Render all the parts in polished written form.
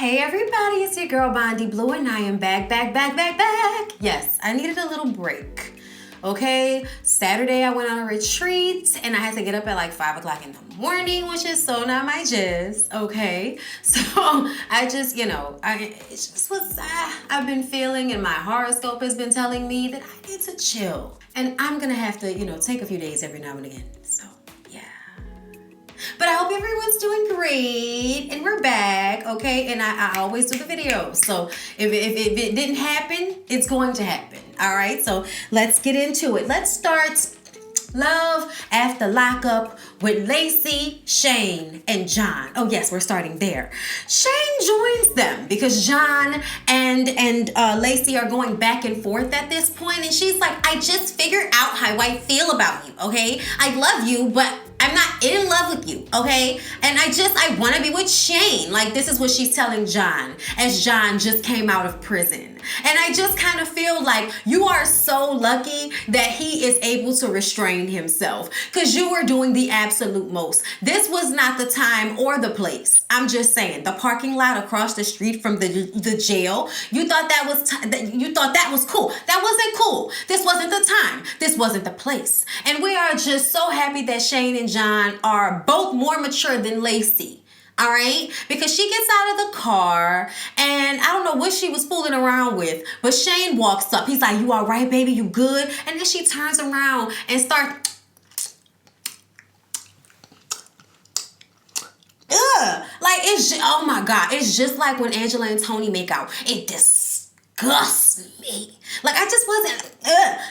Hey everybody, it's your girl Bondy Blue and I am back. Yes, I needed a little break. Okay, Saturday I went on a retreat and I had to get up at like 5 o'clock in the morning, which is so not my jizz. Okay, so I just, it's just what I've been feeling, and my horoscope has been telling me that I need to chill. And I'm gonna have to, take a few days every now and again. So yeah. But I hope everyone's doing great, and we're back, okay? And I always do the videos, so if it didn't happen, it's going to happen, all right? So let's get into it. Let's start Love After Lockup with Lacey, Shane, and John. Oh yes, we're starting there. Shane joins them because John and Lacey are going back and forth at this point, and she's like, I just figured out how I feel about you, okay? I love you, but I'm not in love with you, okay? And I want to be with Shane. Like, this is what she's telling John, as John just came out of prison. And I just kind of feel like you are so lucky that he is able to restrain himself, because you were doing the absolute most. This was not the time or the place. I'm just saying, the parking lot across the street from the jail, you thought that was cool. That wasn't cool. This wasn't the time. This wasn't the place. And we are just so happy that Shane and John are both more mature than Lacey. All right? Because she gets out of the car and I don't know what she was fooling around with, but Shane walks up. He's like, you all right, baby? You good? And then she turns around and starts, like, oh my God, it's just like when Angela and Tony make out. It disgusts me. Like, I just wasn't,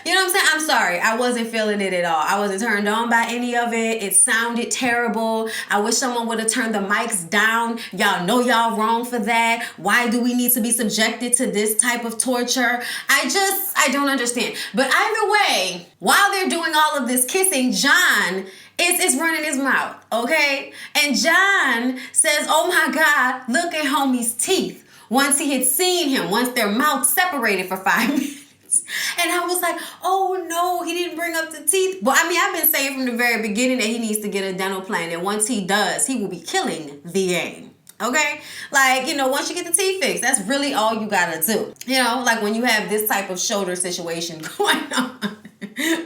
you know what I'm saying? I'm sorry. I wasn't feeling it at all. I wasn't turned on by any of it. It sounded terrible. I wish someone would have turned the mics down. Y'all know y'all wrong for that. Why do we need to be subjected to this type of torture? I don't understand. But either way, while they're doing all of this kissing, John is running his mouth, okay? And John says, oh my God, look at homie's teeth. Once he had seen him, once their mouths separated for 5 minutes. And I was like, oh no, he didn't bring up the teeth. Well, I mean, I've been saying from the very beginning that he needs to get a dental plan. And once he does, he will be killing the game. Okay? Like, once you get the teeth fixed, that's really all you gotta do. Like when you have this type of shoulder situation going on.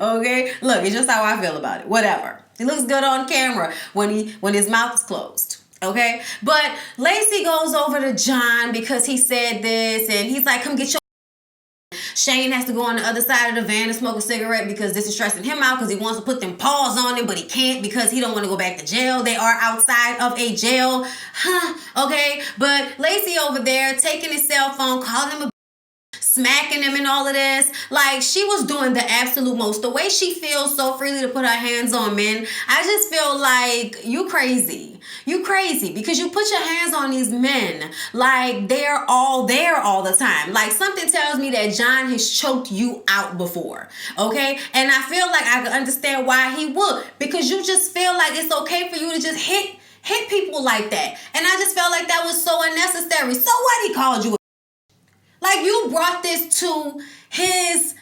Okay? Look, it's just how I feel about it. Whatever. He looks good on camera when his mouth is closed. Okay? But Lacey goes over to John because he said this, and he's like, come get your... Shane has to go on the other side of the van and smoke a cigarette because this is stressing him out, because he wants to put them paws on him, but he can't because he don't want to go back to jail. They are outside of a jail. Okay? But Lacey over there taking his cell phone, calling him a... smacking him and all of this. Like, she was doing the absolute most. The way she feels so freely to put her hands on men, I just feel like you crazy. You crazy because you put your hands on these men like they're all there all the time. Like, something tells me that John has choked you out before, okay? And I feel like I can understand why he would, because you just feel like it's okay for you to just hit people like that. And I just felt like that was so unnecessary. So what? He called you. Like, you brought this to his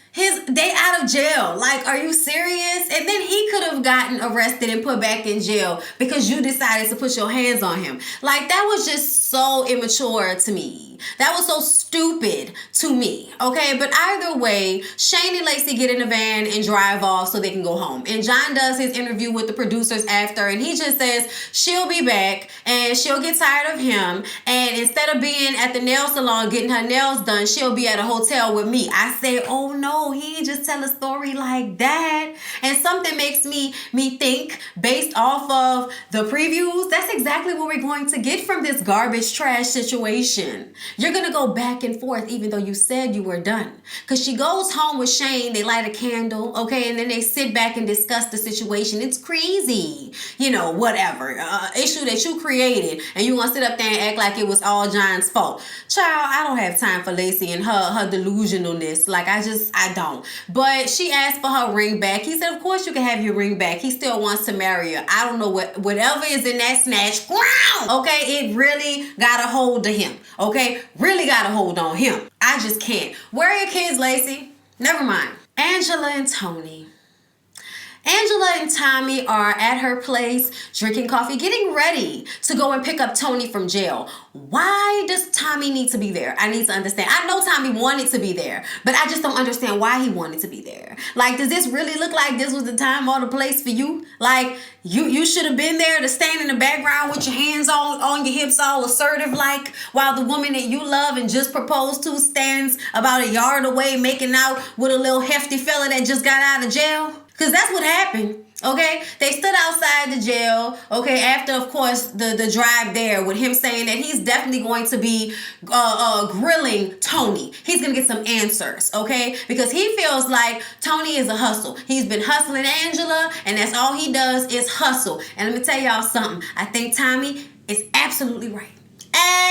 day out of jail. Like, are you serious? And then he could have gotten arrested and put back in jail because you decided to put your hands on him. Like, that was just so immature to me. That was so stupid to me, okay? But either way, Shane and Lacey get in the van and drive off so they can go home. And John does his interview with the producers after, and he just says she'll be back and she'll get tired of him. And instead of being at the nail salon getting her nails done, she'll be at a hotel with me. I say, oh no, he ain't just tell a story like that. And something makes me think, based off of the previews, that's exactly what we're going to get from this garbage trash situation. You're going to go back and forth even though you said you were done. Because she goes home with Shane, they light a candle, okay, and then they sit back and discuss the situation. It's crazy. Whatever. Issue that you created, and you want to sit up there and act like it was all John's fault. Child, I don't have time for Lacey and her delusionalness. Like, I don't. But she asked for her ring back. He said, of course you can have your ring back. He still wants to marry her. I don't know whatever is in that snatch ground. Okay, it really got a hold of him. Okay, really got a hold on him. I just can't. Where are your kids, Lacey? Never mind. Angela and Tony. Angela and Tommy are at her place, drinking coffee, getting ready to go and pick up Tony from jail. Why does Tommy need to be there? I need to understand. I know Tommy wanted to be there, but I just don't understand why he wanted to be there. Like, does this really look like this was the time or the place for you? Like, you should have been there to stand in the background with your hands on your hips, all assertive, like, while the woman that you love and just proposed to stands about a yard away making out with a little hefty fella that just got out of jail. Because that's what happened, okay? They stood outside the jail, okay, after, of course, the drive there with him saying that he's definitely going to be grilling Tony. He's going to get some answers, okay? Because he feels like Tony is a hustle. He's been hustling Angela, and that's all he does is hustle. And let me tell y'all something. I think Tommy is absolutely right.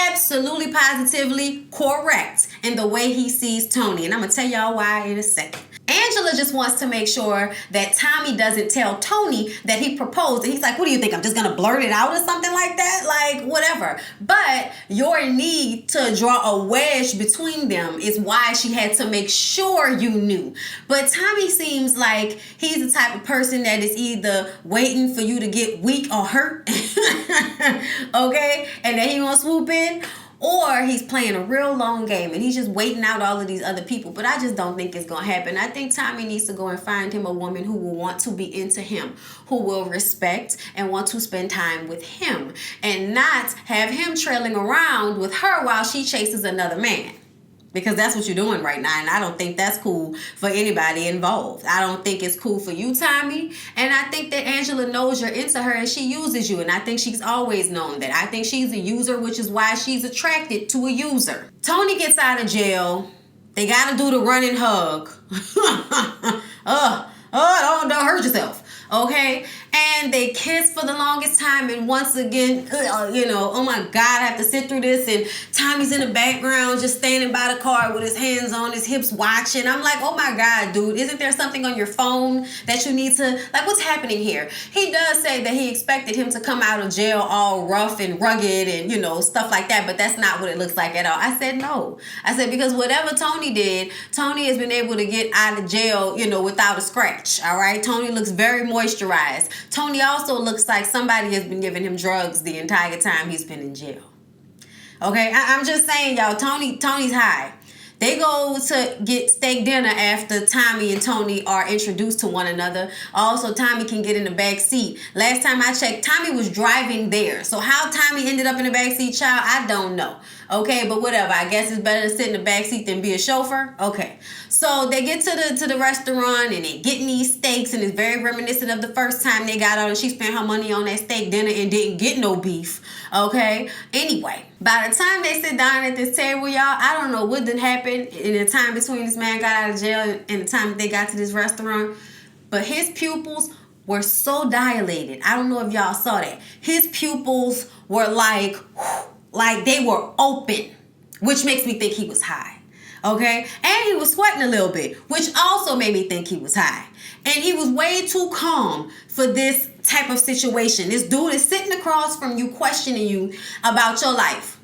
Absolutely, positively correct in the way he sees Tony. And I'm going to tell y'all why in a second. Angela just wants to make sure that Tommy doesn't tell Tony that he proposed. And he's like, what do you think? I'm just going to blurt it out or something like that? Like, whatever. But your need to draw a wedge between them is why she had to make sure you knew. But Tommy seems like he's the type of person that is either waiting for you to get weak or hurt. Okay? And then he won't swoop in. Or he's playing a real long game and he's just waiting out all of these other people. But I just don't think it's going to happen. I think Tommy needs to go and find him a woman who will want to be into him, who will respect and want to spend time with him, and not have him trailing around with her while she chases another man. Because that's what you're doing right now. And I don't think that's cool for anybody involved. I don't think it's cool for you, Tommy. And I think that Angela knows you're into her and she uses you. And I think she's always known that. I think she's a user, which is why she's attracted to a user. Tony gets out of jail. They got to do the running hug. Don't hurt yourself. Okay? And they kiss for the longest time. And once again, oh my God, I have to sit through this. And Tommy's in the background just standing by the car with his hands on his hips watching. I'm like, oh my God, dude, isn't there something on your phone that you need to, like, what's happening here? He does say that he expected him to come out of jail all rough and rugged and, stuff like that. But that's not what it looks like at all. I said no. I said, because whatever Tony did, Tony has been able to get out of jail, without a scratch. All right? Tony looks very moisturized. Tony also looks like somebody has been giving him drugs the entire time he's been in jail. Okay, I'm just saying, y'all, Tony's high. They go to get steak dinner after Tommy and Tony are introduced to one another. Also, Tommy can get in the back seat. Last time I checked, Tommy was driving there. So how Tommy ended up in the back seat, child, I don't know. Okay, but whatever. I guess it's better to sit in the back seat than be a chauffeur. Okay. So they get to the restaurant and they getting these steaks, and it's very reminiscent of the first time they got out and she spent her money on that steak dinner and didn't get no beef. Okay. Anyway, by the time they sit down at this table, y'all, I don't know what did happen in the time between this man got out of jail and the time that they got to this restaurant, but his pupils were so dilated. I don't know if y'all saw that. His pupils were like they were open, which makes me think he was high. Okay? And he was sweating a little bit, which also made me think he was high. And he was way too calm for this type of situation. This dude is sitting across from you, questioning you about your life.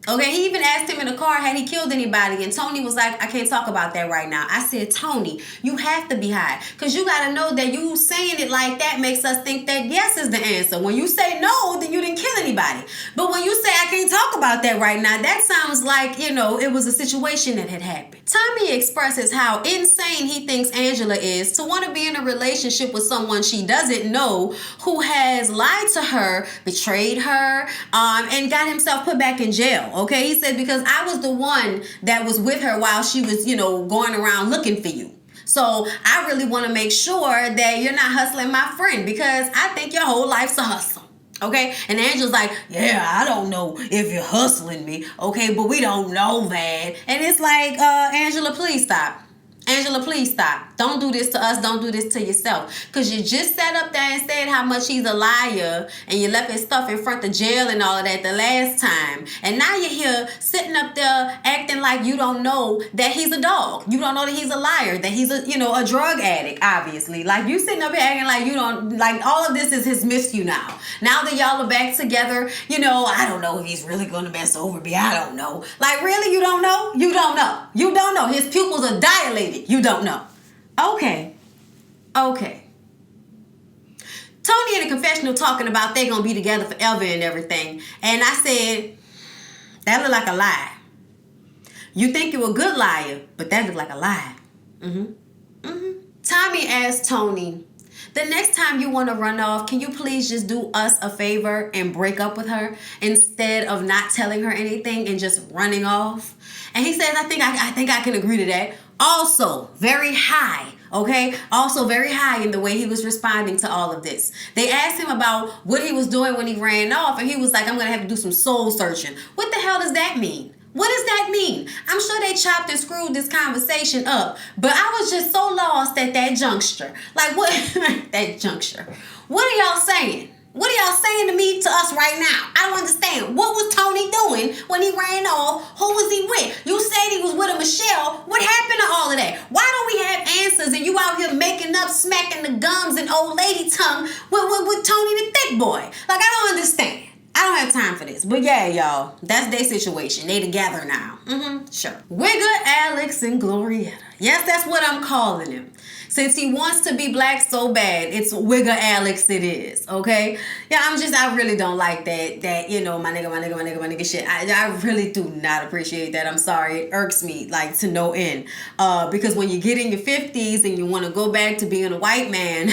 Okay, he even asked him in the car, had he killed anybody? And Tony was like, I can't talk about that right now. I said, Tony, you have to be high. Because you got to know that you saying it like that makes us think that yes is the answer. When you say no, then you didn't kill anybody. But when you say I can't talk about that right now, that sounds like, it was a situation that had happened. Tommy expresses how insane he thinks Angela is to want to be in a relationship with someone she doesn't know, who has lied to her, betrayed her, and got himself put back in jail. Okay, he said, because I was the one that was with her while she was, going around looking for you. So I really want to make sure that you're not hustling my friend, because I think your whole life's a hustle. Okay, and Angela's like, yeah, I don't know if you're hustling me. Okay, but we don't know that. And it's like, Angela, please stop. Angela, please stop. Don't do this to us. Don't do this to yourself. Because you just sat up there and said how much he's a liar, and you left his stuff in front of jail and all of that the last time. And now you're here sitting up there acting like you don't know that he's a dog. You don't know that he's a liar, that he's a drug addict, obviously. Like, you sitting up here acting like you don't, like, all of this is his miss you now. Now that y'all are back together, I don't know if he's really going to mess over me. I don't know. Like, really? You don't know? You don't know. You don't know. His pupils are dilated. You don't know. Okay. Tony in the confessional talking about they gonna be together forever and everything. And I said, that look like a lie. You think you're a good liar, but that look like a lie. Tommy asked Tony, the next time you want to run off, can you please just do us a favor and break up with her instead of not telling her anything and just running off? And he says, I think I can agree to that. Also, very high. Okay, also very high in the way he was responding to all of this. They asked him about what he was doing when he ran off, and he was like, I'm gonna have to do some soul searching. What the hell does that mean? What does that mean? I'm sure they chopped and screwed this conversation up, but I was just so lost at that juncture. Like, what? That juncture. What are y'all saying? What are y'all saying to me, to us right now? I don't understand. What was Tony doing when he ran off? Who was he with? You said he was with a Michelle. What happened to all of that? Why don't we have answers and you out here making up, smacking the gums and old lady tongue with Tony the thick boy? Like, I don't understand. I don't have time for this. But yeah, y'all, that's their situation. They together now. Sure. Wigger, Alex, and Glorietta. Yes, that's what I'm calling him. Since he wants to be black so bad, it's Wigger Alex it is, okay? Yeah, I really don't like that, you know, my nigga shit. I really do not appreciate that. I'm sorry. It irks me, like, to no end. Because when you get in your 50s and you want to go back to being a white man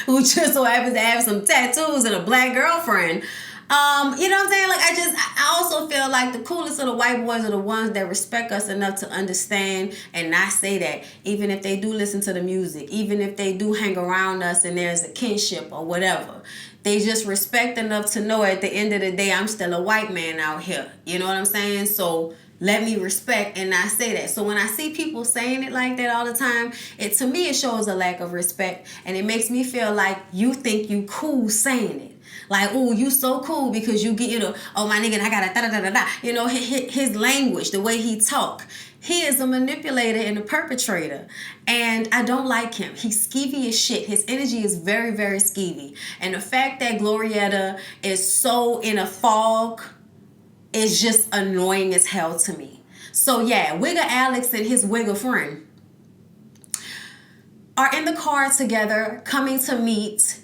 who just so happens to have some tattoos and a black girlfriend, you know what I'm saying? Like, I also feel like the coolest of the white boys are the ones that respect us enough to understand and not say that, even if they do listen to the music, even if they do hang around us and there's a kinship or whatever. They just respect enough to know at the end of the day, I'm still a white man out here. You know what I'm saying? So let me respect and not say that. So when I see people saying it like that all the time, to me, it shows a lack of respect. And it makes me feel like you think you cool saying it. Like, oh, you so cool because you get, you know, oh, my nigga, I got a da-da-da-da-da. You know, his language, the way he talk. He is a manipulator and a perpetrator. And I don't like him. He's skeevy as shit. His energy is very, very skeevy. And the fact that Glorietta is so in a fog is just annoying as hell to me. So, yeah, Wigger Alex and his Wigger friend are in the car together coming to meet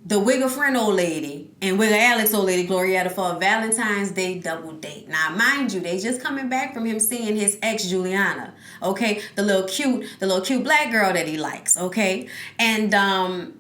the Wigger friend old lady and Wigger Alex old lady Glorietta for a Valentine's Day double date. Now, mind you, they just coming back from him seeing his ex Juliana, okay? The little cute black girl that he likes, okay? And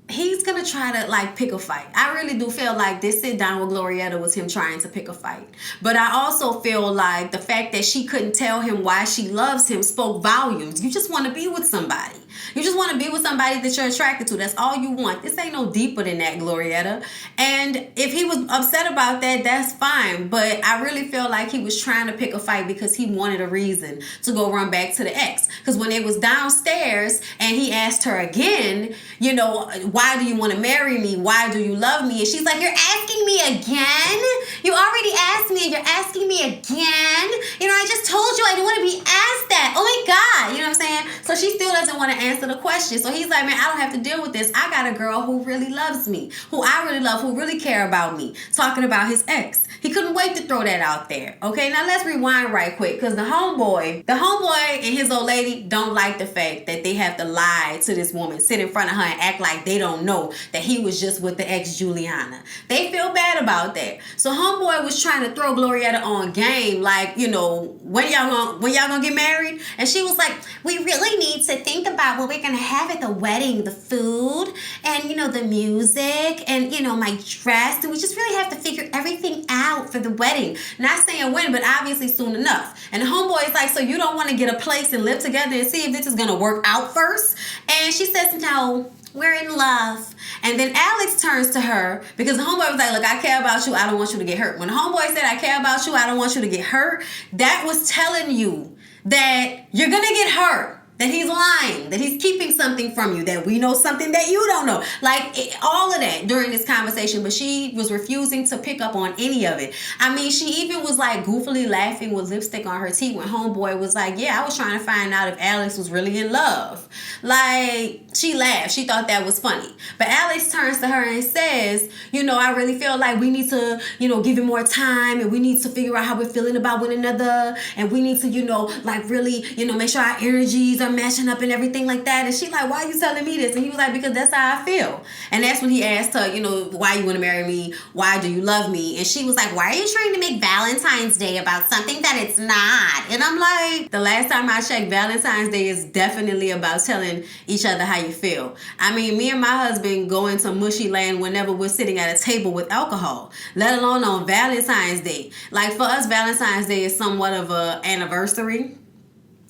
he's gonna try to like pick a fight. I really do feel like this sit down with Glorietta was him trying to pick a fight. But I also feel like the fact that she couldn't tell him why she loves him spoke volumes. You just want to be with somebody. You just want to be with somebody that you're attracted to. That's all you want. This ain't no deeper than that, Glorietta. And if he was upset about that, that's fine. But I really feel like he was trying to pick a fight because he wanted a reason to go run back to the ex. Because when they was downstairs and he asked her again, you know, why do you want to marry me? Why do you love me? And she's like, you're asking me again? You already asked me and you're asking me again? You know, I just told you I didn't want to be asked that. Oh my God. You know what I'm saying? So she still doesn't want to answer the question. So he's like, man, I don't have to deal with this. I got a girl who really loves me, who I really love, who really care about me. Talking about his ex. He couldn't wait to throw that out there. Okay, now let's rewind right quick because the homeboy and his old lady don't like the fact that they have to lie to this woman, sit in front of her and act like they don't know that he was just with the ex Juliana. They feel bad about that. So homeboy was trying to throw Glorietta on game, like, you know, when y'all gonna get married? And she was like, we really need to think about what we're gonna have at the wedding, the food and, you know, the music and, you know, my dress, and we just really have to figure everything out for the wedding. Not saying when, but obviously soon enough. And the homeboy is like, so you don't want to get a place and live together and see if this is gonna work out first? And she says, no, we're in love. And then Alex turns to her because the homeboy was like, look, I care about you. I don't want you to get hurt. When the homeboy said, I care about you, I don't want you to get hurt, that was telling you that you're gonna get hurt. That he's lying, that he's keeping something from you, that we know something that you don't know. Like, all of that during this conversation, but she was refusing to pick up on any of it. I mean, she even was like goofily laughing with lipstick on her teeth when homeboy was like, yeah, I was trying to find out if Alex was really in love. Like, she laughed. She thought that was funny. But Alex turns to her and says, you know, I really feel like we need to, you know, give it more time and we need to figure out how we're feeling about one another and we need to, you know, like really, you know, make sure our energies are them matching up and everything like that. And she like, why are you telling me this? And he was like, because that's how I feel. And that's when he asked her, you know, why you want to marry me? Why do you love me? And she was like, why are you trying to make Valentine's Day about something that it's not? And I'm like, the last time I checked, Valentine's Day is definitely about telling each other how you feel. I mean, me and my husband go into mushy land whenever we're sitting at a table with alcohol, let alone on Valentine's Day. Like for us, Valentine's Day is somewhat of a anniversary,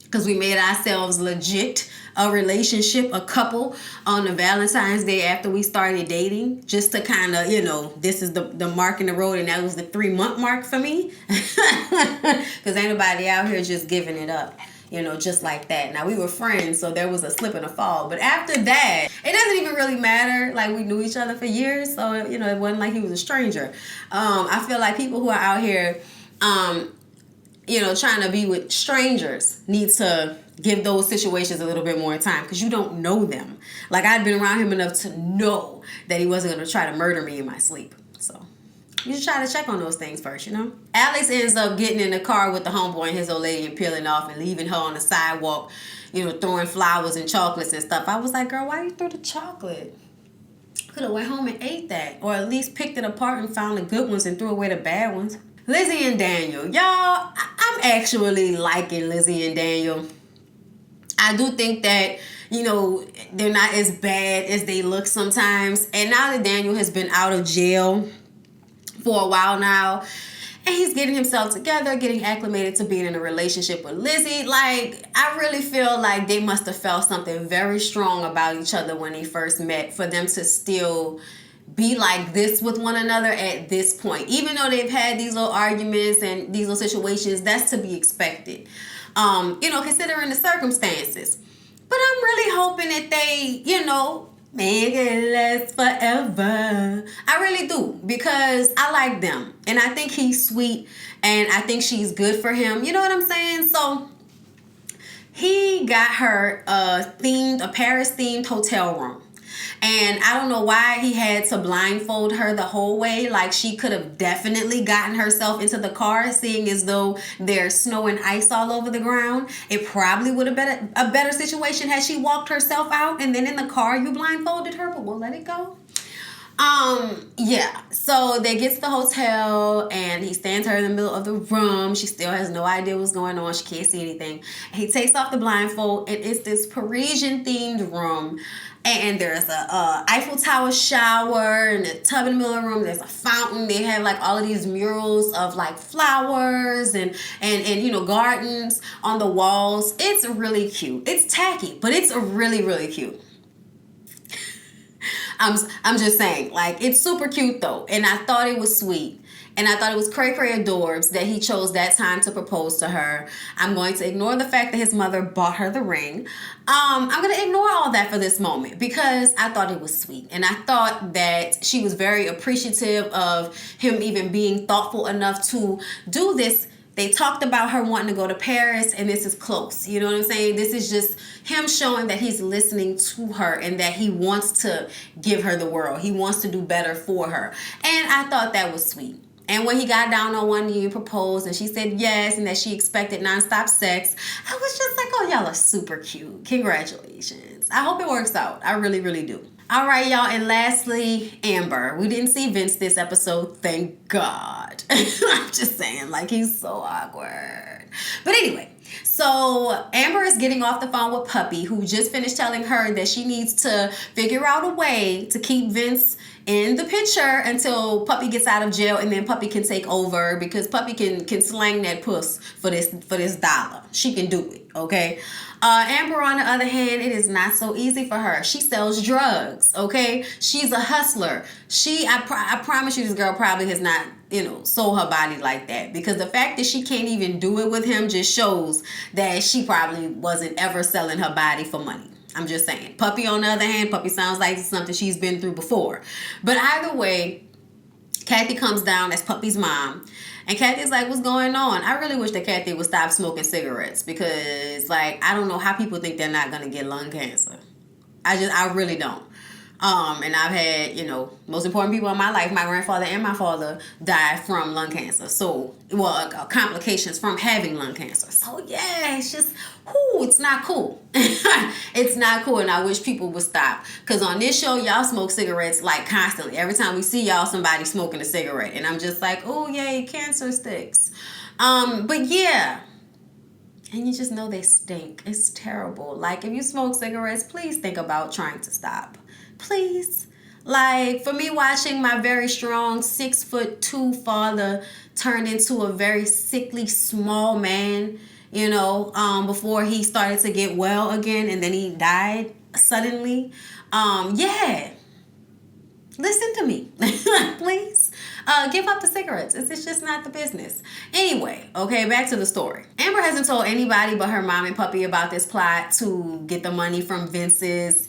because we made ourselves legit a relationship, a couple, on the Valentine's Day after we started dating, just to kind of, you know, this is the mark in the road, and that was the 3-month mark for me. Because ain't nobody out here just giving it up, you know, just like that. Now, we were friends, so there was a slip and a fall. But after that, it doesn't even really matter. Like, we knew each other for years, so, you know, it wasn't like he was a stranger. I feel like people who are out here, you know, trying to be with strangers need to give those situations a little bit more time, because you don't know them. Like, I'd been around him enough to know that he wasn't going to try to murder me in my sleep. So you should try to check on those things first, you know. Alex ends up getting in the car with the homeboy and his old lady and peeling off and leaving her on the sidewalk, you know, throwing flowers and chocolates and stuff. I was like, girl, why you throw the chocolate? Could have went home and ate that, or at least picked it apart and found the good ones and threw away the bad ones. Lizzie and Daniel. Y'all, I'm actually liking Lizzie and Daniel. I do think that, you know, they're not as bad as they look sometimes. And now that Daniel has been out of jail for a while now, and he's getting himself together, getting acclimated to being in a relationship with Lizzie, like, I really feel like they must have felt something very strong about each other when they first met for them to still be like this with one another at this point. Even though they've had these little arguments and these little situations, that's to be expected, you know, considering the circumstances. But I'm really hoping that they, you know, make it last forever. I really do, because I like them. And I think he's sweet, and I think she's good for him. You know what I'm saying? So he got her a Paris-themed hotel room. And I don't know why he had to blindfold her the whole way. Like, she could have definitely gotten herself into the car, seeing as though there's snow and ice all over the ground. It probably would have been a better situation had she walked herself out and then in the car you blindfolded her, but we'll let it go. Yeah, so they get to the hotel and he stands her in the middle of the room. She still has no idea what's going on. She can't see anything. He takes off the blindfold, and it's this Parisian themed room. And there's a Eiffel Tower shower and a tub in the middle of the room. There's a fountain. They have like all of these murals of like flowers and you know, gardens on the walls. It's really cute. It's tacky, but it's really, really cute. I'm just saying, like, it's super cute though. And I thought it was sweet. And I thought it was cray-cray adorbs that he chose that time to propose to her. I'm going to ignore the fact that his mother bought her the ring. I'm going to ignore all that for this moment, because I thought it was sweet. And I thought that she was very appreciative of him even being thoughtful enough to do this. They talked about her wanting to go to Paris, and this is close. You know what I'm saying? This is just him showing that he's listening to her and that he wants to give her the world. He wants to do better for her. And I thought that was sweet. And when he got down on one knee and proposed, and she said yes, and that she expected nonstop sex, I was just like, oh, y'all are super cute. Congratulations. I hope it works out. I really, really do. All right, y'all. And lastly, Amber. We didn't see Vince this episode. Thank God. I'm just saying, like, he's so awkward. But anyway, so Amber is getting off the phone with Puppy, who just finished telling her that she needs to figure out a way to keep Vince in the picture until Puppy gets out of jail, and then Puppy can take over, because Puppy can slang that puss for this dollar. She can do it, okay? Amber, on the other hand, it is not so easy for her. She sells drugs, okay? She's a hustler. I promise you, this girl probably has not, you know, sold her body like that, because the fact that she can't even do it with him just shows that she probably wasn't ever selling her body for money. I'm just saying. Puppy, on the other hand, Puppy sounds like it's something she's been through before. But either way, Kathy comes down as Puppy's mom. And Kathy's like, what's going on? I really wish that Kathy would stop smoking cigarettes, because, like, I don't know how people think they're not going to get lung cancer. I really don't. And I've had, most important people in my life, my grandfather and my father, died from lung cancer. So, complications from having lung cancer. So, yeah, it's just, it's not cool. It's not cool, and I wish people would stop. Because on this show, y'all smoke cigarettes, like, constantly. Every time we see y'all, somebody smoking a cigarette. And I'm just like, oh, yay, cancer sticks. But, yeah. And you just know they stink. It's terrible. Like, if you smoke cigarettes, please think about trying to stop. Please. Like, for me, watching my very strong 6'2" father turned into a very sickly, small man, before he started to get well again, and then he died suddenly. Yeah. Listen to me. Please. Give up the cigarettes. It's just not the business. Anyway, okay, back to the story. Amber hasn't told anybody but her mom and puppy about this plot to get the money from Vince's,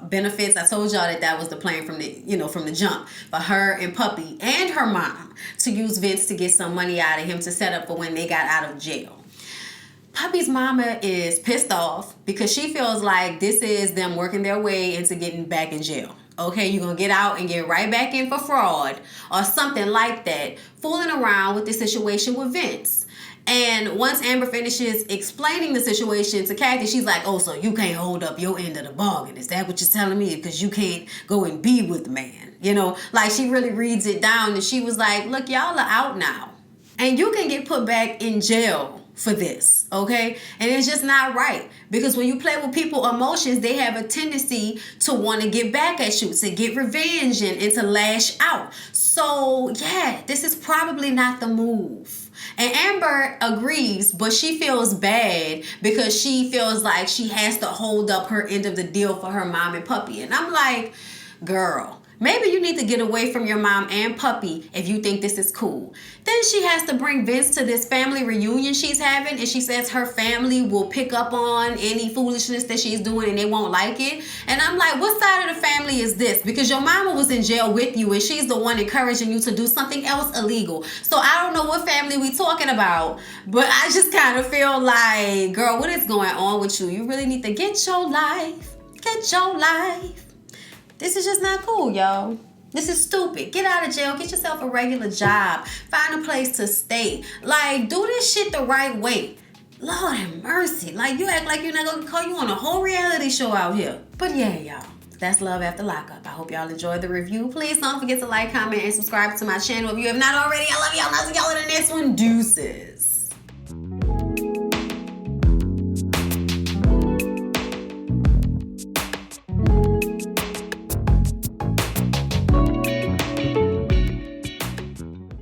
benefits. I told y'all that was the plan from the jump. For her and puppy and her mom to use Vince to get some money out of him to set up for when they got out of jail. Puppy's mama is pissed off because she feels like this is them working their way into getting back in jail. Okay, you're going to get out and get right back in for fraud or something like that, fooling around with the situation with Vince. And once Amber finishes explaining the situation to Kathy, she's like, oh, so you can't hold up your end of the bargain. Is that what you're telling me? Because you can't go and be with the man. Like she really reads it down, and she was like, look, y'all are out now. And you can get put back in jail for this, okay? And it's just not right, because when you play with people's emotions, they have a tendency to want to get back at you, to get revenge and to lash out. So yeah, this is probably not the move. And Amber agrees, but she feels bad because she feels like she has to hold up her end of the deal for her mom and puppy. And I'm like, girl, maybe you need to get away from your mom and puppy if you think this is cool. Then she has to bring Vince to this family reunion she's having, and she says her family will pick up on any foolishness that she's doing and they won't like it. And I'm like, what side of the family is this? Because your mama was in jail with you, and she's the one encouraging you to do something else illegal. So I don't know what family we talking about, but I just kind of feel like, girl, what is going on with you? You really need to get your life. Get your life. This is just not cool, y'all. This is stupid. Get out of jail. Get yourself a regular job. Find a place to stay. Like, do this shit the right way. Lord have mercy. Like, you act like you're not going to call you on a whole reality show out here. But yeah, y'all. That's Love After Lockup. I hope y'all enjoyed the review. Please don't forget to like, comment, and subscribe to my channel if you have not already. I love y'all. I'll see y'all in the next one. Deuces.